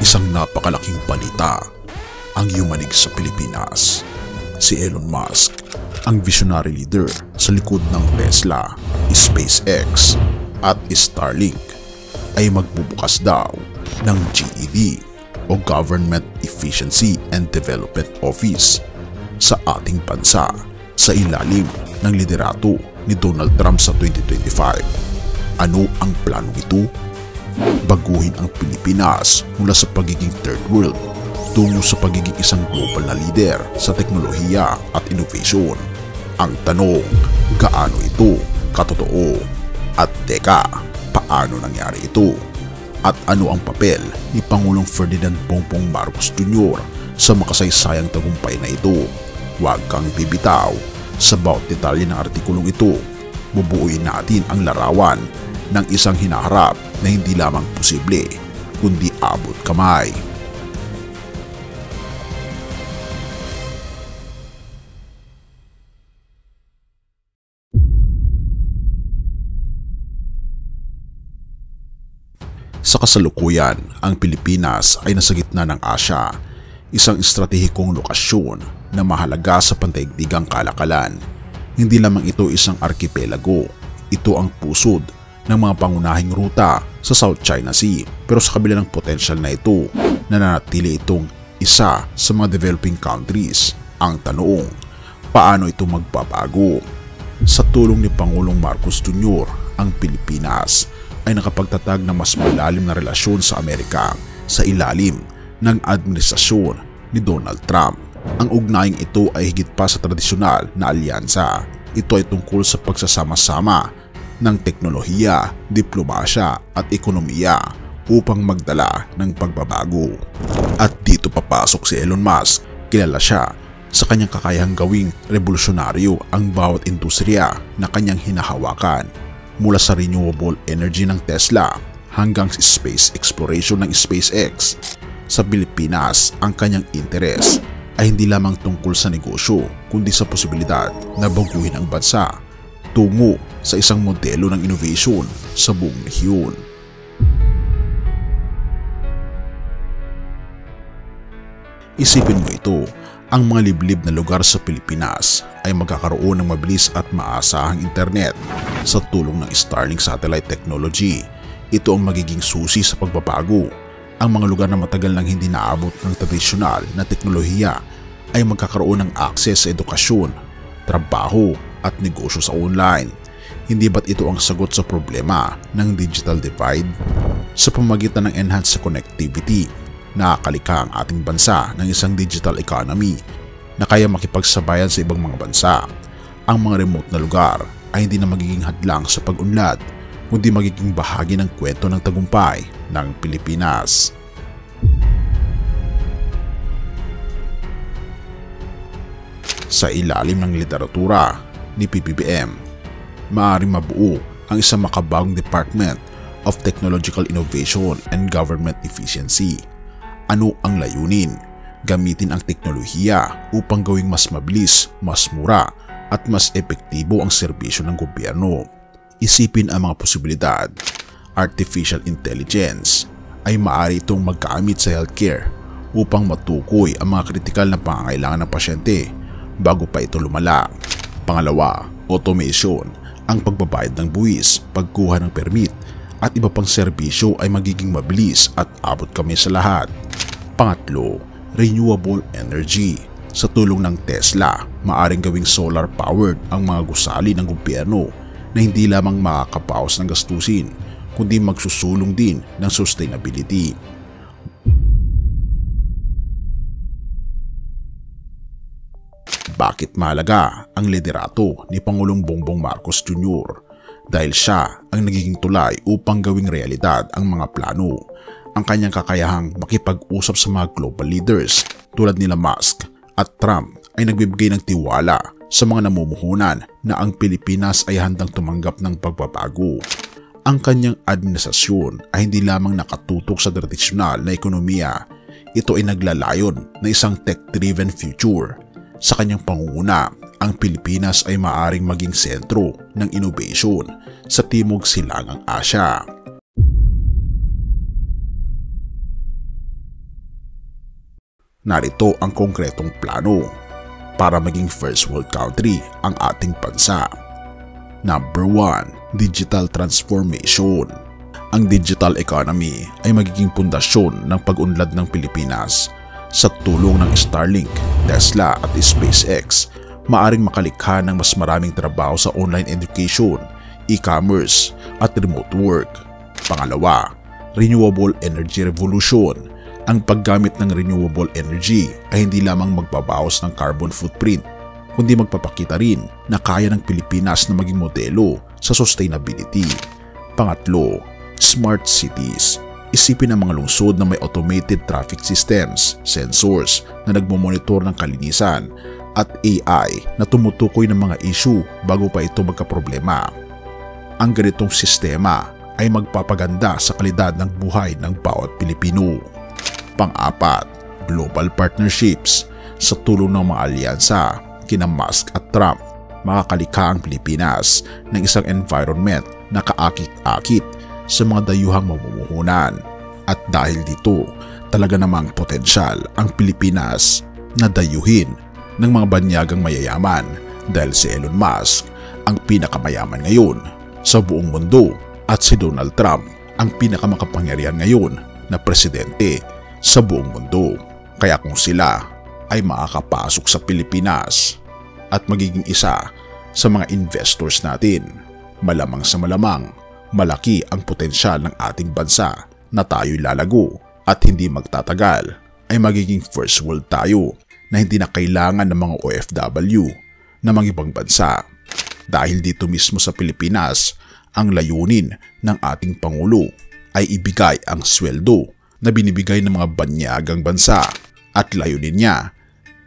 Isang napakalaking balita ang yumanig sa Pilipinas. Si Elon Musk, ang visionary leader sa likod ng Tesla, SpaceX at Starlink, ay magbubukas daw ng GED o Government Efficiency and Development Office sa ating bansa sa ilalim ng liderato ni Donald Trump sa 2025. Ano ang plano nito? Baguhin ang Pilipinas mula sa pagiging third world tungo sa pagiging isang global na leader sa teknolohiya at innovation. Ang tanong, gaano ito katotoo? At teka, paano nangyari ito? At ano ang papel ni Pangulong Ferdinand Bongbong Marcos Jr. sa makasaysayang tagumpay na ito? Huwag kang bibitaw. Sa bawat detalye ng artikulong ito, bubuuin natin ang larawan ng isang hinaharap na hindi lamang posible, kundi abot kamay. Sa kasalukuyan, ang Pilipinas ay nasa gitna ng Asya, isang estratehikong lokasyon na mahalaga sa pandaigdigang kalakalan. Hindi lamang ito isang arkipelago, ito ang pusod ng mga pangunahing ruta sa South China Sea. Pero sa kabila ng potensyal na ito, nananatili itong isa sa mga developing countries. Ang tanong, paano ito magbabago? Sa tulong ni Pangulong Marcos Jr., ang Pilipinas ay nakapagtatag ng mas malalim na relasyon sa Amerika sa ilalim ng administrasyon ni Donald Trump. Ang ugnayang ito ay higit pa sa tradisyonal na alyansa. Ito ay tungkol sa pagsasama-sama ng teknolohiya, diplomasya at ekonomiya upang magdala ng pagbabago. At dito papasok si Elon Musk. Kilala siya sa kanyang kakayahang gawing revolusyonaryo ang bawat industriya na kanyang hinahawakan, mula sa renewable energy ng Tesla hanggang sa space exploration ng SpaceX. Sa Pilipinas, ang kanyang interes ay hindi lamang tungkol sa negosyo, kundi sa posibilidad na baguhin ang bansa tungo sa isang modelo ng innovation sa buong rehiyon. Isipin mo ito, ang mga liblib na lugar sa Pilipinas ay magkakaroon ng mabilis at maasahang internet sa tulong ng Starlink satellite technology. Ito ang magiging susi sa pagbabago. Ang mga lugar na matagal nang hindi naabot ng tradisyonal na teknolohiya ay magkakaroon ng akses sa edukasyon, trabaho at negosyo sa online. Hindi ba't ito ang sagot sa problema ng digital divide? Sa pamamagitan ng enhanced connectivity, nakakalika ang ating bansa ng isang digital economy na kaya makipagsabayan sa ibang mga bansa. Ang mga remote na lugar ay hindi na magiging hadlang sa pag-unlad, kundi magiging bahagi ng kwento ng tagumpay ng Pilipinas. Sa ilalim ng literatura ni PBBM, maaaring mabuo ang isang makabagong Department of Technological Innovation and Government Efficiency. Ano ang layunin? Gamitin ang teknolohiya upang gawing mas mabilis, mas mura at mas epektibo ang serbisyo ng gobyerno. Isipin ang mga posibilidad. Artificial intelligence ay maaari itong magkamit sa healthcare upang matukoy ang mga kritikal na pangangailangan ng pasyente bago pa ito lumala. Pangalawa, automation. Ang pagbabayad ng buwis, pagkuha ng permit at iba pang serbisyo ay magiging mabilis at abot kami sa lahat. Pangatlo, renewable energy. Sa tulong ng Tesla, maaring gawing solar-powered ang mga gusali ng gobyerno na hindi lamang makakapaos ng gastusin, kundi magsusulong din ng sustainability. Bakit mahalaga ang liderato ni Pangulong Bongbong Marcos Jr.? Dahil siya ang nagiging tulay upang gawing realidad ang mga plano. Ang kanyang kakayahang makipag-usap sa mga global leaders tulad nila Musk at Trump ay nagbibigay ng tiwala sa mga namumuhunan na ang Pilipinas ay handang tumanggap ng pagbabago. Ang kanyang administrasyon ay hindi lamang nakatutok sa tradisyonal na ekonomiya, ito ay naglalayon na isang tech-driven future. Sa kanyang pangunguna, ang Pilipinas ay maaaring maging sentro ng innovation sa Timog Silangang Asya. Narito ang konkretong plano para maging first world country ang ating bansa. Number 1. Digital transformation. Ang digital economy ay magiging pundasyon ng pag-unlad ng Pilipinas. Sa tulong ng Starlink, Tesla at SpaceX, maaring makalikha ng mas maraming trabaho sa online education, e-commerce at remote work. Pangalawa, renewable energy revolution. Ang paggamit ng renewable energy ay hindi lamang magbabawas ng carbon footprint, kundi magpapakita rin na kaya ng Pilipinas na maging modelo sa sustainability. Pangatlo, smart cities. Isipin ang mga lungsod na may automated traffic systems, sensors na nagmomonitor ng kalinisan at AI na tumutukoy ng mga issue bago pa ito magkaproblema. Ang ganitong sistema ay magpapaganda sa kalidad ng buhay ng bawat Pilipino. Pang-apat, global partnerships. Sa tulong ng mga alyansa kina Musk at Trump, makakalikha ang Pilipinas ng isang environment na kaakit-akit sa mga dayuhang mamumuhunan. At dahil dito, talaga namang potensyal ang Pilipinas na dayuhin ng mga banyagang mayayaman dahil si Elon Musk ang pinakamayaman ngayon sa buong mundo at si Donald Trump ang pinakamakapangyarihan ngayon na presidente sa buong mundo. Kaya kung sila ay makakapasok sa Pilipinas at magiging isa sa mga investors natin, malamang sa malamang malaki ang potensyal ng ating bansa na tayo'y lalago at hindi magtatagal ay magiging first world tayo na hindi na kailangan ng mga OFW na mga ibang bansa. Dahil dito mismo sa Pilipinas, ang layunin ng ating Pangulo ay ibigay ang sweldo na binibigay ng mga banyagang bansa at layunin niya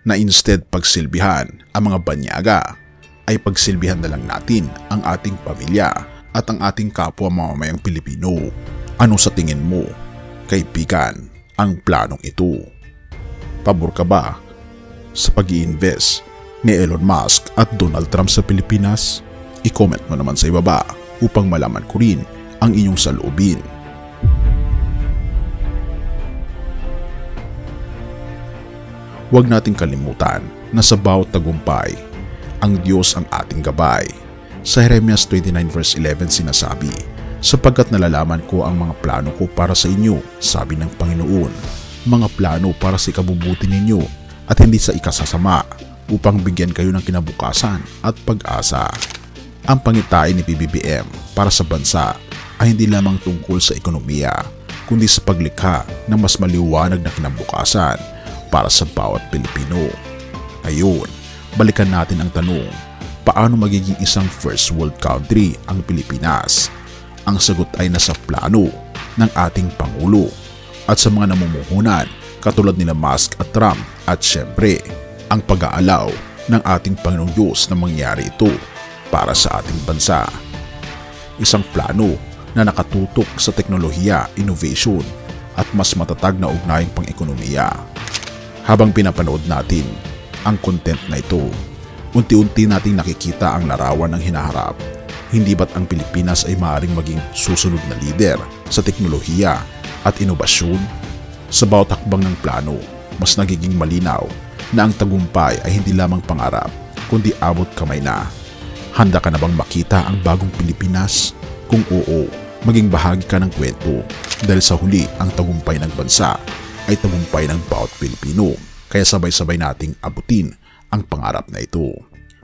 na instead pagsilbihan ang mga banyaga ay pagsilbihan na lang natin ang ating pamilya at ang ating kapwa mamamayang Pilipino. Ano sa tingin mo, kaibigan, ang planong ito? Pabor ka ba sa pag-i-invest ni Elon Musk at Donald Trump sa Pilipinas? I-comment mo naman sa ibaba upang malaman ko rin ang inyong saloobin. Huwag nating kalimutan na sa bawat tagumpay, ang Diyos ang ating gabay. Sa Jeremias 29 verse 11 sinasabi, sapagkat nalalaman ko ang mga plano ko para sa inyo, sabi ng Panginoon, mga plano para sa ikabubuti ninyo at hindi sa ikasasama, upang bigyan kayo ng kinabukasan at pag-asa. Ang pangitain ni PBBM para sa bansa ay hindi lamang tungkol sa ekonomiya, kundi sa paglikha ng mas maliwanag na kinabukasan para sa bawat Pilipino. Ngayon, balikan natin ang tanong, paano magiging isang first world country ang Pilipinas? Ang sagot ay nasa plano ng ating Pangulo at sa mga namumuhunan katulad nila Musk at Trump at syempre ang pag-aalaw ng ating Panginoong Diyos na mangyari ito para sa ating bansa. Isang plano na nakatutok sa teknolohiya, innovation at mas matatag na ugnayang pang-ekonomiya. Habang pinapanood natin ang content na ito, unti-unti nating nakikita ang larawan ng hinaharap. Hindi ba't ang Pilipinas ay maaaring maging susunod na lider sa teknolohiya at inobasyon? Sa bawat hakbang ng plano, mas nagiging malinaw na ang tagumpay ay hindi lamang pangarap, kundi abot kamay na. Handa ka na bang makita ang bagong Pilipinas? Kung oo, maging bahagi ka ng kwento dahil sa huli ang tagumpay ng bansa ay tagumpay ng bawat Pilipino. Kaya sabay-sabay nating abutin ang pangarap na ito.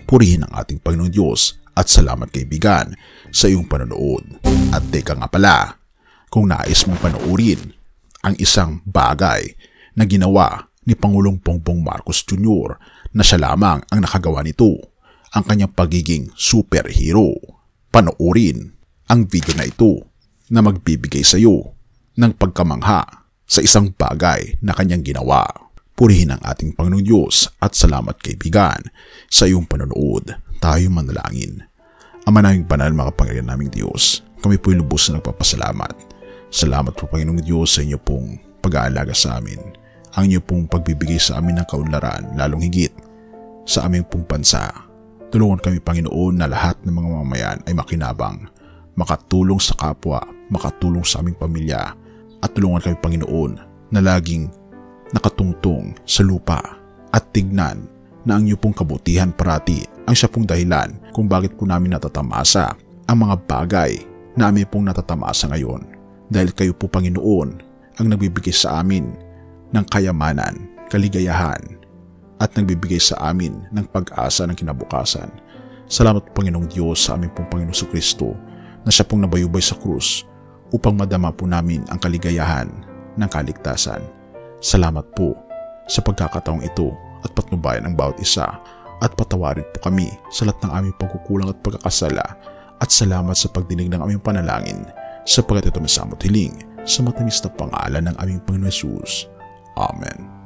Purihin ang ating Panginoong Diyos at salamat kaibigan sa iyong panonood. At teka nga pala, kung nais mong panoorin ang isang bagay na ginawa ni Pangulong Bongbong Marcos Jr. na siya lamang ang nakagawa nito, ang kanyang pagiging superhero, panoorin ang video na ito na magbibigay sa iyo ng pagkamangha sa isang bagay na kanyang ginawa. Purihin ang ating Panginoong Diyos at salamat kaibigan sa iyong panonood. Tayo manalangin. Ama naming banal, makapangyarihan naming Diyos, kami po'y lubos na nagpapasalamat. Salamat po Panginoong Diyos sa inyo pong pag-aalaga sa amin, ang inyo pong pagbibigay sa amin ng kaunlaran, lalong higit sa aming pong bansa. Tulungan kami Panginoon na lahat ng mga mamamayan ay makinabang, makatulong sa kapwa, makatulong sa aming pamilya, at tulungan kami Panginoon na laging nakatungtong sa lupa at tignan na ang iyo pong kabutihan parati ang siya pong dahilan kung bakit po namin natatamasa ang mga bagay na amin pong natatamasa ngayon. Dahil kayo po, Panginoon, ang nagbibigay sa amin ng kayamanan, kaligayahan at nagbibigay sa amin ng pag-asa ng kinabukasan. Salamat po, Panginoong Diyos, sa aming pong Panginoon Jesucristo na siya pong nabayubay sa krus upang madama po namin ang kaligayahan ng kaligtasan. Salamat po sa pagkakataong ito at patnubayan ang bawat isa at patawarin po kami sa lahat ng aming pagkukulang at pagkakasala, at salamat sa pagdinig ng aming panalangin sapagkat ito may samot hiling sa matamis na pangalan ng aming Panginoon Jesus. Amen.